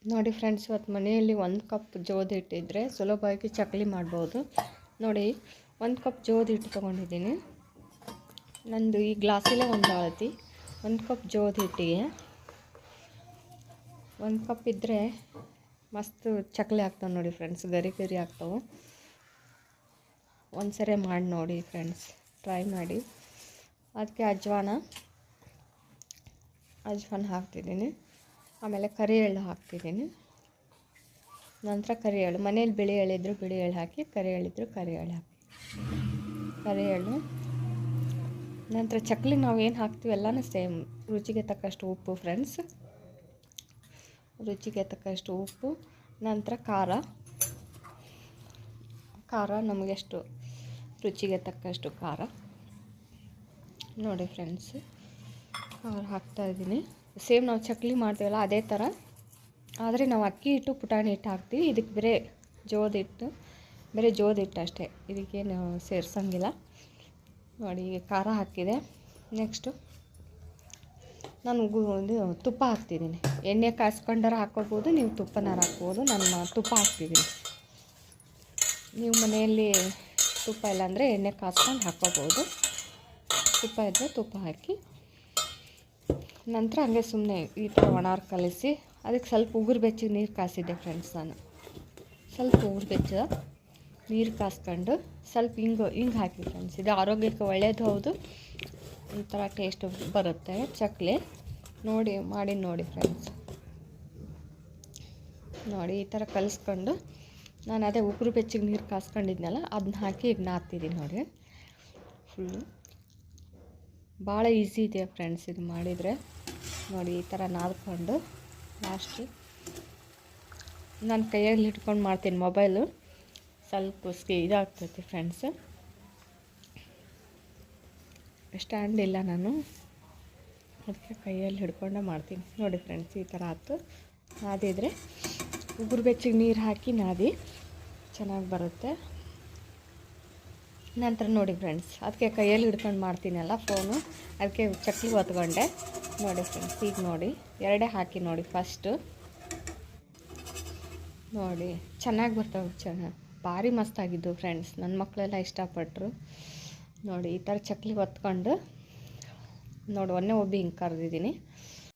ನೋಡಿ ಫ್ರೆಂಡ್ಸ್, ಇವತ್ತು ಮನೆಯಲ್ಲಿ 1 ಕಪ್ ಜೋಳದ ಹಿಟ್ಟಿದ್ದರೆ ಸುಲಭವಾಗಿ ಚಕ್ಕಲಿ ಮಾಡ್ಬೋದು. ನೋಡಿ 1 ಕಪ್ ಜೋಳದ ಹಿಟ್ಟು ತೊಗೊಂಡಿದ್ದೀನಿ. ನಂದು ಈ ಗ್ಲಾಸಲ್ಲೇ ಒಂದು ಅಳತಿ. 1 ಕಪ್ ಜೋಳದ ಹಿಟ್ಟಿಗೆ 1 ಕಪ್ ಇದ್ದರೆ ಮಸ್ತ್ ಚಕ್ಕಲಿ ಆಗ್ತಾವೆ ನೋಡಿ ಫ್ರೆಂಡ್ಸ್, ಗರಿ ಗರಿ ಆಗ್ತಾವೆ. ಒಂದು ಸರಿ ಮಾಡಿ ನೋಡಿ ಫ್ರೆಂಡ್ಸ್, ಟ್ರೈ ಮಾಡಿ. ಅದಕ್ಕೆ ಅಜ್ವಾನ ಹಾಕ್ತಿದ್ದೀನಿ. ಆಮೇಲೆ ಕರಿ ಎಳ್ಳು ಹಾಕ್ತಿದ್ದೀನಿ. ನಂತರ ಕರಿ ಎಳ್ಳು, ಮನೇಲಿ ಬಿಳಿ ಎಳ್ಳಿದ್ರು ಬಿಳಿ ಎಳ್ಳು ಹಾಕಿ, ಕರಿ ಎಳ್ಳಿದ್ರು ಕರಿ ಎಳ್ಳು ಹಾಕಿ. ಕರಿ ಎಳ್ಳು ನಂತರ ಚಕ್ಕಲಿ ನಾವು ಏನು ಹಾಕ್ತೀವಿ ಎಲ್ಲನೂ ಸೇಮ್. ರುಚಿಗೆ ತಕ್ಕಷ್ಟು ಉಪ್ಪು ಫ್ರೆಂಡ್ಸ್, ರುಚಿಗೆ ತಕ್ಕಷ್ಟು ಉಪ್ಪು. ನಂತರ ಖಾರ ನಮಗೆಷ್ಟು ರುಚಿಗೆ ತಕ್ಕಷ್ಟು ಖಾರ. ನೋಡಿ ಫ್ರೆಂಡ್ಸ್, ಖಾರ ಹಾಕ್ತಾಯಿದ್ದೀನಿ. ಸೇಮ್ ನಾವು ಚಕ್ಕಲಿ ಮಾಡ್ತೀವಲ್ಲ ಅದೇ ಥರ, ಆದರೆ ನಾವು ಅಕ್ಕಿ ಹಿಟ್ಟು ಪುಟಾಣಿ ಹಿಟ್ಟು ಹಾಕ್ತೀವಿ. ಇದಕ್ಕೆ ಬರೀ ಜೋಳದ ಹಿಟ್ಟು ಅಷ್ಟೇ, ಇದಕ್ಕೇನು ಸೇರಿಸೋಂಗಿಲ್ಲ. ನೋಡಿ ಈಗ ಖಾರ ಹಾಕಿದೆ. ನೆಕ್ಸ್ಟು ನಾನು ತುಪ್ಪ ಹಾಕ್ತಿದ್ದೀನಿ. ಎಣ್ಣೆ ಕಾಯಿಸ್ಕೊಂಡಾರ ಹಾಕ್ಕೋಬೋದು, ನೀವು ತುಪ್ಪನಾರು ಹಾಕ್ಬೋದು. ನಾನು ತುಪ್ಪ ಹಾಕ್ತಿದ್ದೀನಿ. ನೀವು ಮನೆಯಲ್ಲಿ ತುಪ್ಪ ಇಲ್ಲಾಂದರೆ ಎಣ್ಣೆ ಕಾಯಿಸ್ಕೊಂಡು ಹಾಕ್ಕೋಬೋದು. ತುಪ್ಪ ಇದ್ದರೆ ತುಪ್ಪ ಹಾಕಿ ನಂತರ ಹಂಗೆ ಸುಮ್ಮನೆ ಈ ಥರ ಒಣಾರು ಕಲಿಸಿ ಅದಕ್ಕೆ ಸ್ವಲ್ಪ ಉಗುರು ಬೆಚ್ಚಗೆ ನೀರು ಕಾಯಿಸಿದ್ದೆ ಫ್ರೆಂಡ್ಸ್. ನಾನು ಸ್ವಲ್ಪ ಉಗುರು ಬೆಚ್ಚ ನೀರು ಕಾಯಿಸ್ಕೊಂಡು ಸ್ವಲ್ಪ ಹಿಂಗೆ ಹಾಕಿ ಫ್ರೆಂಡ್ಸ್. ಇದು ಆರೋಗ್ಯಕ್ಕೆ ಒಳ್ಳೆಯದು ಹೌದು, ಈ ಥರ ಟೇಸ್ಟ್ ಬರುತ್ತೆ ಚಕ್ಕಲಿ. ಮಾಡಿ ನೋಡಿ ಫ್ರೆಂಡ್ಸ್. ನೋಡಿ ಈ ಥರ ಕಲಿಸ್ಕೊಂಡು ನಾನು ಅದೇ ಉಗುರು ಬೆಚ್ಚಗೆ ನೀರು ಕಾಯಿಸ್ಕೊಂಡಿದ್ನಲ್ಲ ಅದನ್ನ ಹಾಕಿ ಈಗ ನಾದ್ತಿದ್ದೀನಿ. ನೋಡಿ ಫುಲ್ಲು ಭಾಳ ಈಸಿ ಇದೆ ಫ್ರೆಂಡ್ಸ್ ಇದು ಮಾಡಿದರೆ. ನೋಡಿ ಈ ಥರ ನಾದ್ಕೊಂಡು ಲಾಸ್ಟ್ ನಾನು ಕೈಯಲ್ಲಿ ಹಿಡ್ಕೊಂಡು ಮಾಡ್ತೀನಿ. ಮೊಬೈಲು ಸ್ವಲ್ಪ ಇದಾಗ್ತೈತಿ ಫ್ರೆಂಡ್ಸ್, ಸ್ಟ್ಯಾಂಡ್ ಇಲ್ಲ ನಾನು, ಅದಕ್ಕೆ ಕೈಯಲ್ಲಿ ಹಿಡ್ಕೊಂಡೆ ಮಾಡ್ತೀನಿ. ನೋಡಿ ಫ್ರೆಂಡ್ಸ್ ಈ ಥರ ಆಯ್ತು. ನಾದಿದ್ರೆ ಉಗುರು ಬೆಚ್ಚಗೆ ನೀರು ಹಾಕಿ ನಾದಿ ಚೆನ್ನಾಗಿ ಬರುತ್ತೆ. ನಂತರ ನೋಡಿ ಫ್ರೆಂಡ್ಸ್, ಅದಕ್ಕೆ ಕೈಯಲ್ಲಿ ಹಿಡ್ಕೊಂಡು ಮಾಡ್ತೀನಲ್ಲ ಫೋನು, ಅದಕ್ಕೆ ಚಕ್ಕಲಿ ಹೊತ್ಕೊಂಡೆ. ನೋಡಿ ಫ್ರೆಂಡ್ಸ್, ಈಗ ನೋಡಿ ಎರಡೇ ಹಾಕಿ ನೋಡಿ ಫಸ್ಟು. ನೋಡಿ ಚೆನ್ನಾಗಿ ಬರ್ತವೆ, ಭಾರಿ ಮಸ್ತಾಗಿದ್ದು ಫ್ರೆಂಡ್ಸ್. ನನ್ನ ಮಕ್ಕಳೆಲ್ಲ ಇಷ್ಟಪಟ್ಟರು. ನೋಡಿ ಈ ಥರ ಚಕ್ಕಲಿ ಹೊತ್ಕೊಂಡು ನೋಡಿ ಒಬ್ಬಿ ಹಿಂಗೆ ಕರೆದಿದ್ದೀನಿ.